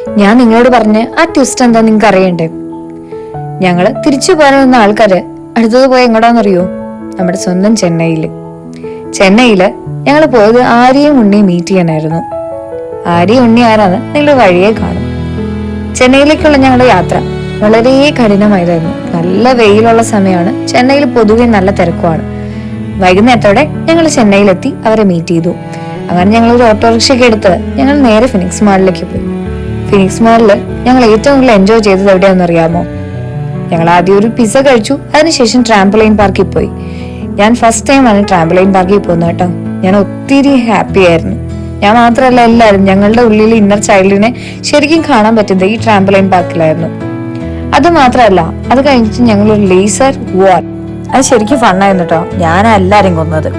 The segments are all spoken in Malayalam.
ഞാൻ നിങ്ങളോട് പറഞ്ഞ ആ ട്വിസ്റ്റ് എന്താ നിങ്ങൾക്ക് അറിയണ്ടേ? ഞങ്ങള് തിരിച്ചു പോരുന്ന ആൾക്കാര് അടുത്തത് പോയ എങ്ങോട്ടാന്നറിയോ? നമ്മുടെ സ്വന്തം ചെന്നൈയില് ഞങ്ങൾ പോയത് ആര്യയും ഉണ്ണിയും മീറ്റ് ചെയ്യാനായിരുന്നു. ആര്യ ഉണ്ണി ആരാന്ന് നിങ്ങൾ വഴിയെ കാണും. ചെന്നൈയിലേക്കുള്ള ഞങ്ങളുടെ യാത്ര വളരെ കഠിനമായതായിരുന്നു. നല്ല വെയിലുള്ള സമയമാണ്. ചെന്നൈയിൽ പൊതുവെ നല്ല തിരക്കുമാണ്. വൈകുന്നേരത്തോടെ ഞങ്ങൾ ചെന്നൈയിലെത്തി അവരെ മീറ്റ് ചെയ്തു. അങ്ങനെ ഞങ്ങൾ ഒരു ഓട്ടോറിക്ഷയ്ക്ക് എടുത്ത് ഞങ്ങൾ നേരെ ഫിനിക്സ് മാളിലേക്ക് പോയി. ഫിനിക്സ് മാളില് ഞങ്ങൾ ഏറ്റവും കൂടുതൽ എൻജോയ് ചെയ്തത് എവിടെയാണെന്ന് അറിയാമോ? ഞങ്ങൾ ആദ്യം ഒരു പിസ്സ കഴിച്ചു. അതിനുശേഷം ട്രാംപോലൈൻ പാർക്കിൽ പോയി. ഞാൻ ഫസ്റ്റ് ടൈമാണ് ട്രാംപോലൈൻ പാർക്കിൽ പോകുന്നത് കേട്ടോ. ഞാൻ ഒത്തിരി ഹാപ്പി ആയിരുന്നു. ഞാൻ മാത്രമല്ല, എല്ലാവരും ഞങ്ങളുടെ ഉള്ളിൽ ഇന്നർ ചൈൽഡിനെ ശരിക്കും കാണാൻ പറ്റുന്നത് ഈ ട്രാംപോലൈൻ പാർക്കിലായിരുന്നു. അത് മാത്രമല്ല, അത് കഴിഞ്ഞിട്ട് ഞങ്ങൾ ഒരു ലേസർ വാർ, അത് ശരിക്കും ഫണ്ണായിരുന്നു കേട്ടോ. ഞാനാ എല്ലാരും കൊന്നത്.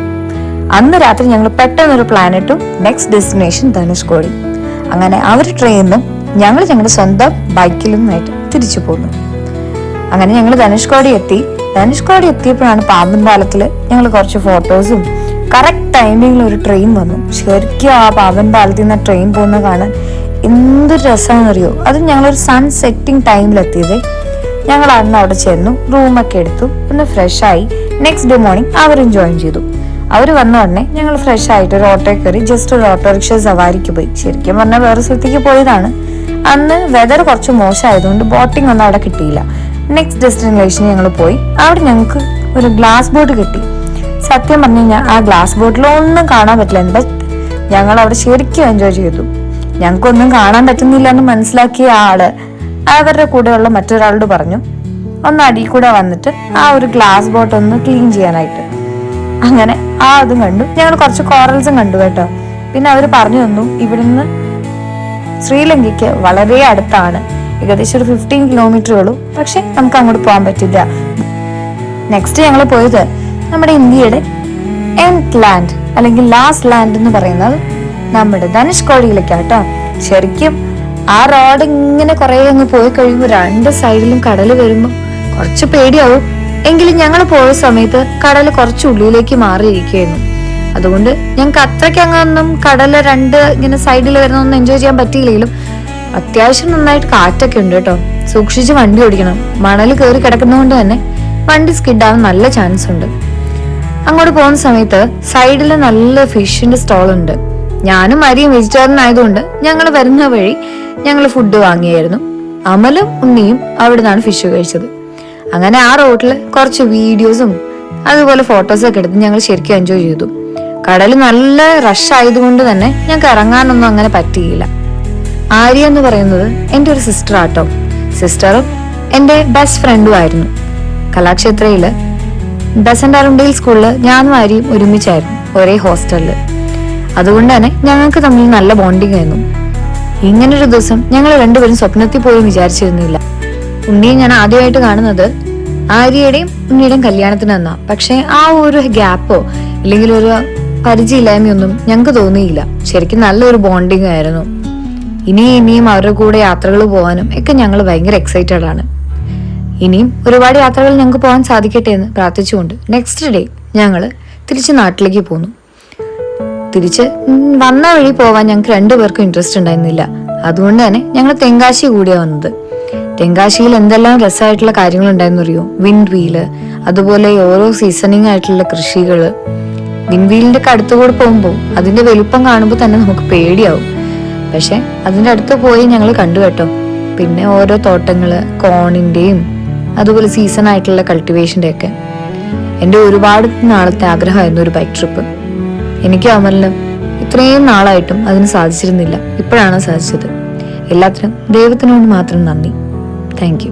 അന്ന് രാത്രി ഞങ്ങൾ പെട്ടെന്നൊരു പ്ലാൻ ഇട്ടു, നെക്സ്റ്റ് ഡെസ്റ്റിനേഷൻ ധനുഷ്കോടി. അങ്ങനെ അവർ ട്രെയിനിലും ഞങ്ങൾ ഞങ്ങളുടെ സ്വന്തം ബൈക്കിലുമായിട്ട് തിരിച്ചു പോന്നു. അങ്ങനെ ഞങ്ങൾ ധനുഷ്കോടി എത്തിയപ്പോഴാണ് പാമ്പൻ പാലത്തില് ഞങ്ങൾ കുറച്ച് ഫോട്ടോസും, കറക്റ്റ് ടൈമിങ്ങിൽ ഒരു ട്രെയിൻ വന്നു. ശരിക്കും ആ പാമ്പൻ പാലത്തിൽ നിന്ന് ട്രെയിൻ പോകുന്ന കാണാൻ എന്തൊരു രസമാണെന്നറിയോ? അത് ഞങ്ങളൊരു സൺ സെറ്റിംഗ് ടൈമിലെത്തിയതേ. ഞങ്ങൾ അന്ന് അവിടെ ചെന്നു, റൂമൊക്കെ എടുത്തു, ഒന്ന് ഫ്രഷ് ആയി. നെക്സ്റ്റ് ഡേ മോർണിംഗ് അവരും ജോയിൻ ചെയ്തു. അവർ വന്ന ഉടനെ ഞങ്ങൾ ഫ്രഷ് ആയിട്ട് ഒരു ഓട്ടോയിൽ കയറി ജസ്റ്റ് ഒരു ഓട്ടോറിക്ഷ സവാരിക്ക് പോയി. ശരിക്കും പറഞ്ഞാൽ വേറെ സ്ഥലത്തേക്ക് പോയതാണ്. അന്ന് വെതർ കുറച്ച് മോശമായതുകൊണ്ട് ബോട്ടിംഗ് ഒന്നും അവിടെ കിട്ടിയില്ല. നെക്സ്റ്റ് ഡെസ്റ്റിനേഷനിൽ ഞങ്ങൾ പോയി. അവിടെ ഞങ്ങൾക്ക് ഒരു ഗ്ലാസ് ബോട്ട് കിട്ടി. സത്യം പറഞ്ഞു കഴിഞ്ഞാൽ ആ ഗ്ലാസ് ബോട്ടിലൊന്നും കാണാൻ പറ്റില്ല. ബട്ട് ഞങ്ങൾ അവിടെ ശരിക്കും എൻജോയ് ചെയ്തു. ഞങ്ങൾക്കൊന്നും കാണാൻ പറ്റുന്നില്ല എന്ന് മനസ്സിലാക്കിയ ആള് അവരുടെ കൂടെയുള്ള മറ്റൊരാളോട് പറഞ്ഞു ഒന്ന് അടിയിൽ കൂടെ വന്നിട്ട് ആ ഒരു ഗ്ലാസ് ബോട്ട് ഒന്ന് ക്ലീൻ ചെയ്യാനായിട്ട്. അങ്ങനെ അതും കണ്ടു. ഞങ്ങൾ കുറച്ച് കോറൽസും കണ്ടു കേട്ടോ. പിന്നെ അവർ പറഞ്ഞു തന്നു ഇവിടുന്ന് ശ്രീലങ്കയ്ക്ക് വളരെ അടുത്താണ്, ഏകദേശം ഒരു 15 കിലോമീറ്റർ ഉള്ളൂ. പക്ഷെ നമുക്ക് അങ്ങോട്ട് പോകാൻ പറ്റില്ല. നെക്സ്റ്റ് ഞങ്ങൾ പോയത് നമ്മുടെ ഇന്ത്യയുടെ എൻഡ് ലാൻഡ് അല്ലെങ്കിൽ ലാസ്റ്റ് ലാൻഡ് എന്ന് പറയുന്നത് നമ്മുടെ ധനുഷ്കോടിയിലേക്കാട്ടോ. ശരിക്കും ആ റോഡ് ഇങ്ങനെ കുറെ അങ്ങ് പോയി കഴിയുമ്പോൾ രണ്ട് സൈഡിലും കടൽ വരുമ്പോൾ കുറച്ച് പേടിയാവും. എങ്കിലും ഞങ്ങൾ പോയ സമയത്ത് കടൽ കുറച്ച് ഉള്ളിലേക്ക് മാറിയിരിക്കുകയായിരുന്നു. അതുകൊണ്ട് ഞങ്ങൾക്ക് അത്രയ്ക്ക് അങ്ങൊന്നും കടല് രണ്ട് ഇങ്ങനെ സൈഡിൽ വരുന്നൊന്നും എൻജോയ് ചെയ്യാൻ പറ്റിയില്ലെങ്കിലും അത്യാവശ്യം നന്നായിട്ട് കാറ്റൊക്കെ ഉണ്ട് കേട്ടോ. സൂക്ഷിച്ച് വണ്ടി ഓടിക്കണം. മണൽ കയറി കിടക്കുന്നതുകൊണ്ട് തന്നെ വണ്ടി സ്കിഡാവാൻ നല്ല ചാൻസ് ഉണ്ട്. അങ്ങോട്ട് പോകുന്ന സമയത്ത് സൈഡിൽ നല്ല ഫിഷിന്റെ സ്റ്റോൾ ഉണ്ട്. ഞാനും അരിയും വെജിറ്റേറിയൻ ആയതുകൊണ്ട് ഞങ്ങൾ വരുന്ന വഴി ഞങ്ങൾ ഫുഡ് വാങ്ങിയായിരുന്നു. അമലും ഉണ്ണിയും അവിടെ നിന്നാണ് ഫിഷ് കഴിച്ചത്. അങ്ങനെ ആ റോഡിൽ കുറച്ച് വീഡിയോസും അതുപോലെ ഫോട്ടോസും ഒക്കെ എടുത്ത് ഞങ്ങൾ ശരിക്കും എൻജോയ് ചെയ്തു. കടൽ നല്ല റഷ് ആയതുകൊണ്ട് തന്നെ ഞങ്ങൾക്ക് ഇറങ്ങാനൊന്നും അങ്ങനെ പറ്റിയില്ല. ആര്യ എന്ന് പറയുന്നത് എൻ്റെ ഒരു സിസ്റ്റർ ആട്ടോ. സിസ്റ്ററും എൻ്റെ ബെസ്റ്റ് ഫ്രണ്ടും ആയിരുന്നു. കലാക്ഷേത്രയില് ബസന്റ് അരുണ്ടയിൽ സ്കൂളില് ഞാനും ആര്യയും ഒരുമിച്ചായിരുന്നു, ഒരേ ഹോസ്റ്റലില്. അതുകൊണ്ട് തന്നെ ഞങ്ങൾക്ക് തമ്മിൽ നല്ല ബോണ്ടിങ് ആയിരുന്നു. ഇങ്ങനൊരു ദിവസം ഞങ്ങൾ രണ്ടുപേരും സ്വപ്നത്തിൽ പോലും വിചാരിച്ചിരുന്നില്ല. ഉണ്ണിയെ ഞാൻ ആദ്യമായിട്ട് കാണുന്നത് ആര്യയുടെയും ഉണ്ണിയുടെയും കല്യാണത്തിന് തന്നാ. പക്ഷെ ആ ഒരു ഗ്യാപ്പോ അല്ലെങ്കിൽ ഒരു പരിചയമില്ലായ്മയൊന്നും ഞങ്ങൾക്ക് തോന്നിയില്ല. ശരിക്കും നല്ലൊരു ബോണ്ടിങ് ആയിരുന്നു. ഇനിയും അവരുടെ കൂടെ യാത്രകൾ പോകാനും ഒക്കെ ഞങ്ങൾ ഭയങ്കര എക്സൈറ്റഡ് ആണ്. ഇനിയും ഒരുപാട് യാത്രകൾ ഞങ്ങൾക്ക് പോകാൻ സാധിക്കട്ടെ എന്ന് പ്രാർത്ഥിച്ചുകൊണ്ട് നെക്സ്റ്റ് ഡേ ഞങ്ങൾ തിരിച്ച് നാട്ടിലേക്ക് പോന്നു. തിരിച്ച് വന്ന വഴി പോവാൻ ഞങ്ങൾക്ക് രണ്ടുപേർക്കും ഇൻട്രസ്റ്റ് ഉണ്ടായിരുന്നില്ല. അതുകൊണ്ട് തന്നെ ഞങ്ങൾ തെങ്കാശി കൂടിയാണ് വന്നത്. തെങ്കാശിയിൽ എന്തെല്ലാം രസമായിട്ടുള്ള കാര്യങ്ങൾ ഉണ്ടായിരുന്നു അറിയോ? വിൻഡ് വീല്, അതുപോലെ ഓരോ സീസണിങ് ആയിട്ടുള്ള കൃഷികള്. വിൻഡ് വീലിന്റെ ഒക്കെ അടുത്തുകൂടെ പോകുമ്പോൾ അതിന്റെ വലുപ്പം കാണുമ്പോൾ തന്നെ നമുക്ക് പേടിയാവും. പക്ഷെ അതിന്റെ അടുത്ത് പോയി ഞങ്ങൾ കണ്ടു കേട്ടോ. പിന്നെ ഓരോ തോട്ടങ്ങള്, കോണിന്റെയും അതുപോലെ സീസൺ ആയിട്ടുള്ള കൾട്ടിവേഷന്റെ ഒക്കെ. എൻ്റെ ഒരുപാട് നാളത്തെ ആഗ്രഹമായിരുന്നു ഒരു ബൈക്ക് ട്രിപ്പ്. എനിക്ക് അമലിനും ഇത്രയും നാളായിട്ടും അതിന് സാധിച്ചിരുന്നില്ല. ഇപ്പോഴാണ് സാധിച്ചത്. എല്ലാത്തിനും ദൈവത്തിനോട് മാത്രം നന്ദി. Thank you.